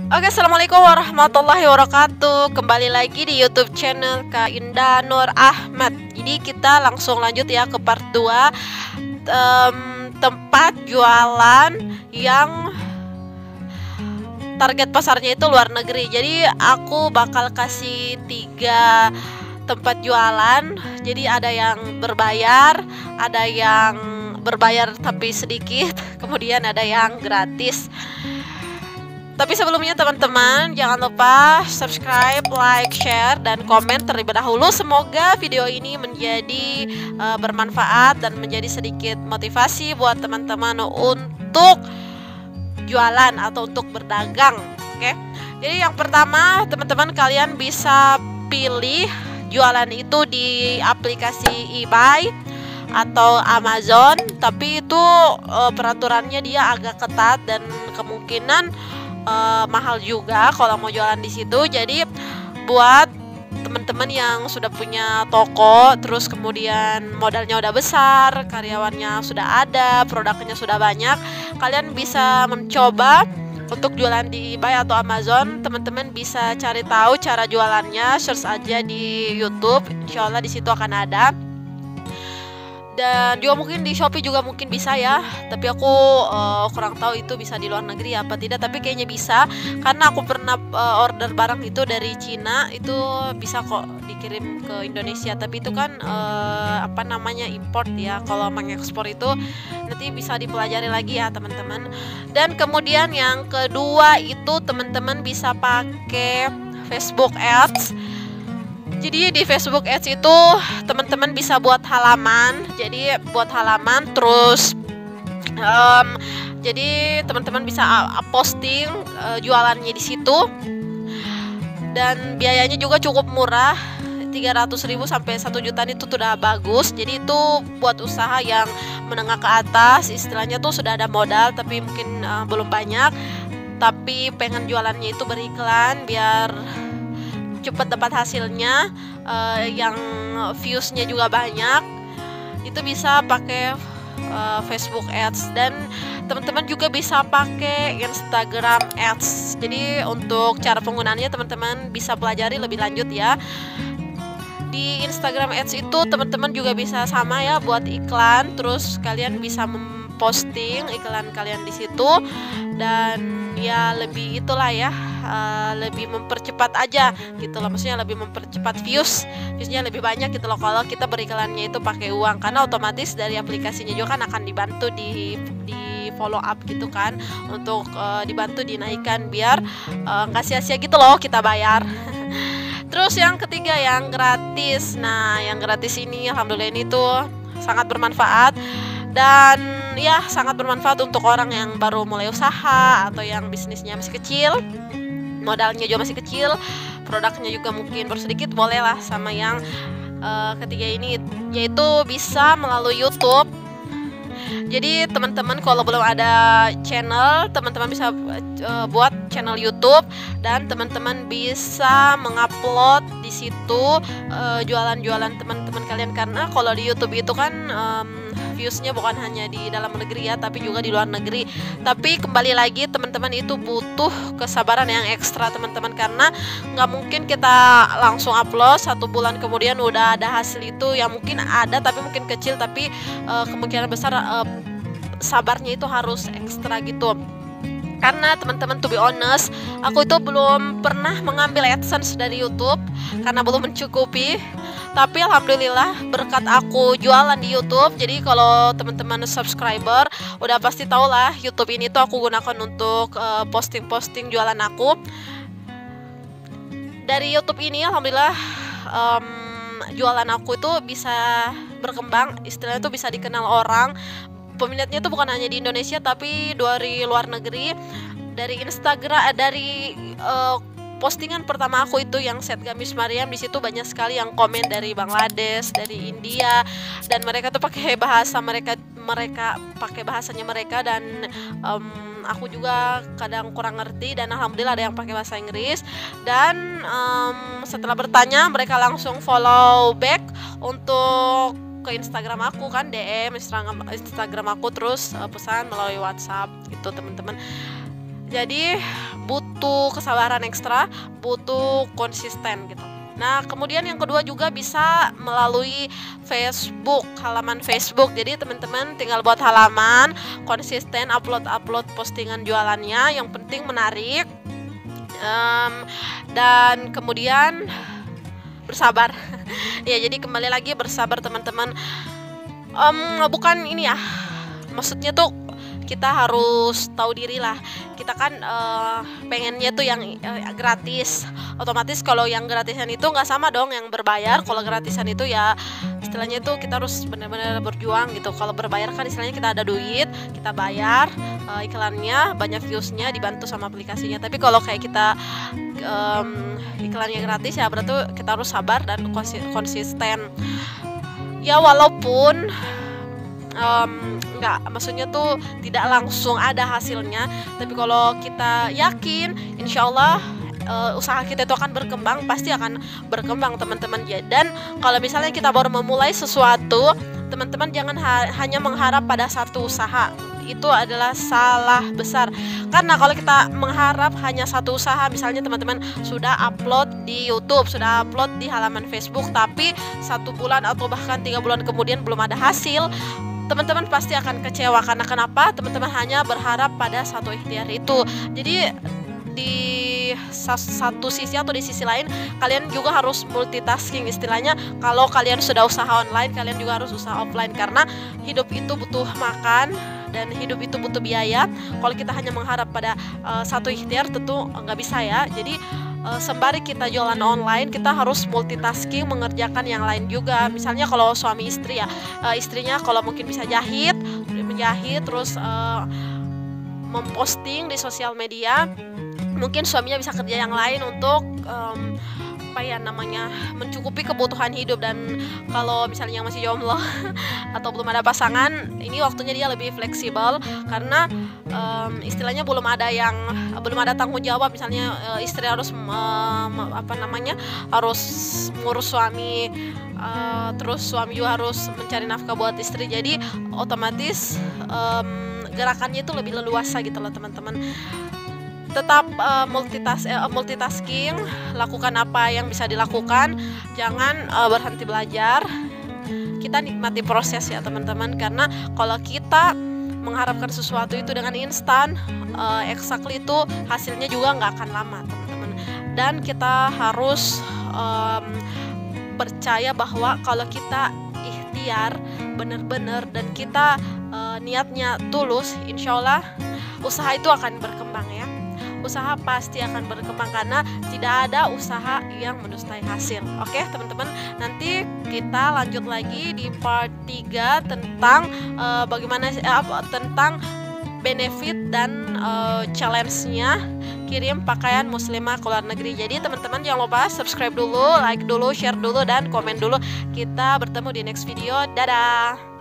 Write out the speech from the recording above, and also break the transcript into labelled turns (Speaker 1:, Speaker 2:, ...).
Speaker 1: Oke, assalamualaikum warahmatullahi wabarakatuh. Kembali lagi di YouTube channel Kak Indah Nur Ahmad. Jadi kita langsung lanjut ya ke part 2, tempat jualan yang target pasarnya itu luar negeri. Jadi aku bakal kasih 3 tempat jualan. Jadi ada yang berbayar, ada yang berbayar tapi sedikit, kemudian ada yang gratis. Tapi sebelumnya teman-teman, jangan lupa subscribe, like, share, dan komen terlebih dahulu. Semoga video ini menjadi bermanfaat dan menjadi sedikit motivasi buat teman-teman untuk jualan atau untuk berdagang. Oke. Jadi yang pertama, teman-teman kalian bisa pilih jualan itu di aplikasi eBay atau Amazon, tapi itu peraturannya dia agak ketat dan kemungkinan mahal juga kalau mau jualan di situ. Jadi buat teman-teman yang sudah punya toko, terus kemudian modalnya udah besar, karyawannya sudah ada, produknya sudah banyak, kalian bisa mencoba untuk jualan di eBay atau Amazon. Teman-teman bisa cari tahu cara jualannya, search aja di YouTube, insya Allah di situ akan ada. Dan juga mungkin di Shopee juga mungkin bisa ya, tapi aku kurang tahu itu bisa di luar negeri apa tidak, tapi kayaknya bisa karena aku pernah order barang itu dari Cina, itu bisa kok dikirim ke Indonesia, tapi itu kan import ya. Kalau mengekspor itu nanti bisa dipelajari lagi ya teman-teman. Dan kemudian yang kedua itu teman-teman bisa pakai Facebook Ads. Jadi di Facebook Ads itu teman-teman bisa buat halaman. Jadi buat halaman terus jadi teman-teman bisa posting jualannya di situ. Dan biayanya juga cukup murah, 300.000 sampai 1 jutaan itu sudah bagus. Jadi itu buat usaha yang menengah ke atas, istilahnya tuh sudah ada modal tapi mungkin belum banyak, tapi pengen jualannya itu beriklan biar cepat dapat hasilnya, yang viewsnya juga banyak. Itu bisa pakai Facebook Ads, dan teman-teman juga bisa pakai Instagram Ads. Jadi untuk cara penggunaannya teman-teman bisa pelajari lebih lanjut ya. Di Instagram Ads itu teman-teman juga bisa sama ya, buat iklan, terus kalian bisa memposting iklan kalian di situ, dan ya lebih itulah ya, lebih mempercepat aja gitu loh, maksudnya lebih mempercepat viewsnya lebih banyak gitu loh kalau kita beriklannya itu pakai uang, karena otomatis dari aplikasinya juga kan akan dibantu di follow up gitu kan, untuk dibantu dinaikkan biar nggak sia-sia gitu loh kita bayar. Terus yang ketiga yang gratis. Nah yang gratis ini alhamdulillah ini tuh sangat bermanfaat, dan ya sangat bermanfaat untuk orang yang baru mulai usaha atau yang bisnisnya masih kecil, modalnya juga masih kecil, produknya juga mungkin baru sedikit. Boleh lah sama yang ketiga ini, yaitu bisa melalui YouTube. Jadi teman-teman kalau belum ada channel, teman-teman bisa buat channel YouTube, dan teman-teman bisa mengupload di situ jualan-jualan teman-teman kalian. Karena kalau di YouTube itu kan viewsnya bukan hanya di dalam negeri ya, tapi juga di luar negeri. Tapi kembali lagi teman-teman itu butuh kesabaran yang ekstra teman-teman, karena nggak mungkin kita langsung upload 1 bulan kemudian udah ada hasil itu. Yang mungkin ada tapi mungkin kecil, tapi kemungkinan besar sabarnya itu harus ekstra gitu. Karena teman-teman, to be honest, aku itu belum pernah mengambil AdSense dari YouTube karena belum mencukupi. Tapi alhamdulillah berkat aku jualan di YouTube, jadi kalau teman-teman subscriber udah pasti tau lah, YouTube ini tuh aku gunakan untuk posting-posting jualan aku. Dari YouTube ini alhamdulillah jualan aku itu bisa berkembang, istilahnya tuh bisa dikenal orang. Peminatnya tuh bukan hanya di Indonesia tapi dari luar negeri. Dari Instagram, dari postingan pertama aku itu yang set gamis Mariam, di situ banyak sekali yang komen dari Bangladesh, dari India, dan mereka tuh pakai bahasa mereka pakai bahasanya mereka, dan aku juga kadang kurang ngerti, dan alhamdulillah ada yang pakai bahasa Inggris. Dan setelah bertanya mereka langsung follow back untuk ke Instagram aku kan, DM Instagram aku, terus pesan melalui WhatsApp gitu teman-teman. Jadi butuh kesabaran ekstra, butuh konsisten gitu. Nah, kemudian yang kedua juga bisa melalui Facebook, halaman Facebook. Jadi teman-teman tinggal buat halaman, konsisten upload postingan jualannya, yang penting menarik. Dan kemudian bersabar. Ya, jadi kembali lagi bersabar teman-teman. Bukan ini ya, maksudnya tuh kita harus tahu diri lah. Kita kan pengennya tuh yang gratis. Otomatis kalau yang gratisan itu nggak sama dong yang berbayar. Kalau gratisan itu ya istilahnya itu kita harus benar-benar berjuang gitu. Kalau berbayar kan istilahnya kita ada duit, kita bayar iklannya, banyak viewsnya, dibantu sama aplikasinya. Tapi kalau kayak kita iklannya gratis ya berarti kita harus sabar dan konsisten. Ya walaupun nggak, maksudnya tuh tidak langsung ada hasilnya, tapi kalau kita yakin insya Allah usaha kita itu akan berkembang, pasti akan berkembang teman-teman ya. Dan kalau misalnya kita baru memulai sesuatu, teman-teman jangan hanya mengharap pada satu usaha. Itu adalah salah besar, karena kalau kita mengharap hanya satu usaha, misalnya teman-teman sudah upload di YouTube, sudah upload di halaman Facebook, tapi 1 bulan atau bahkan 3 bulan kemudian belum ada hasil, teman-teman pasti akan kecewa. Karena kenapa? Teman-teman hanya berharap pada satu ikhtiar itu. Jadi di satu sisi atau di sisi lain kalian juga harus multitasking istilahnya. Kalau kalian sudah usaha online, kalian juga harus usaha offline, karena hidup itu butuh makan dan hidup itu butuh biaya. Kalau kita hanya mengharap pada satu ikhtiar tentu nggak bisa ya. Jadi sembari kita jualan online, kita harus multitasking, mengerjakan yang lain juga. Misalnya kalau suami istri ya, istrinya kalau mungkin bisa menjahit, terus memposting di sosial media, mungkin suaminya bisa kerja yang lain untuk mencukupi kebutuhan hidup. Dan kalau misalnya yang masih jomblo atau belum ada pasangan, ini waktunya dia lebih fleksibel, karena istilahnya belum ada tanggung jawab. Misalnya istri harus harus ngurus suami, terus suami juga harus mencari nafkah buat istri. Jadi otomatis gerakannya itu lebih leluasa gitu loh teman-teman. Tetap multitasking, lakukan apa yang bisa dilakukan, jangan berhenti belajar. Kita nikmati proses ya teman-teman, karena kalau kita mengharapkan sesuatu itu dengan instan, exactly itu hasilnya juga nggak akan lama teman-teman. Dan kita harus percaya bahwa kalau kita ikhtiar benar-benar dan kita niatnya tulus, insya Allah usaha itu akan berkembang ya. Usaha pasti akan berkembang, karena tidak ada usaha yang mendustai hasil. Oke teman-teman, nanti kita lanjut lagi di part 3 tentang tentang benefit dan challenge-nya kirim pakaian muslimah ke luar negeri. Jadi teman-teman jangan lupa subscribe dulu, like dulu, share dulu, dan komen dulu. Kita bertemu di next video. Dadah.